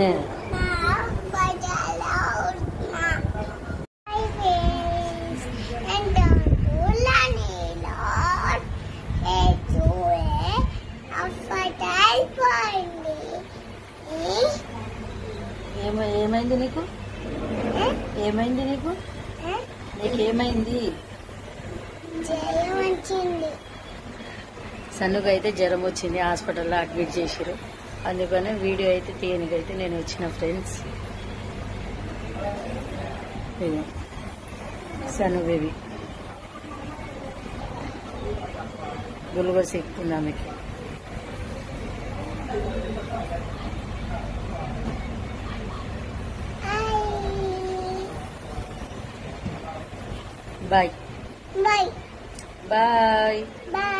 నేను ఏమైంది నీకు? ఏమైంది నీకు? నీకేమైంది? సన్నుకు అయితే జ్వరం వచ్చింది, హాస్పిటల్లో అడ్మిట్ చేసారు. అందుకనే వీడియో అయితే తీయనికైతే నేను వచ్చిన ఫ్రెండ్స్. సన్ను బేబీ గుల్గోస్ ఎక్కుతుంది ఆమెకి. Bye bye bye bye.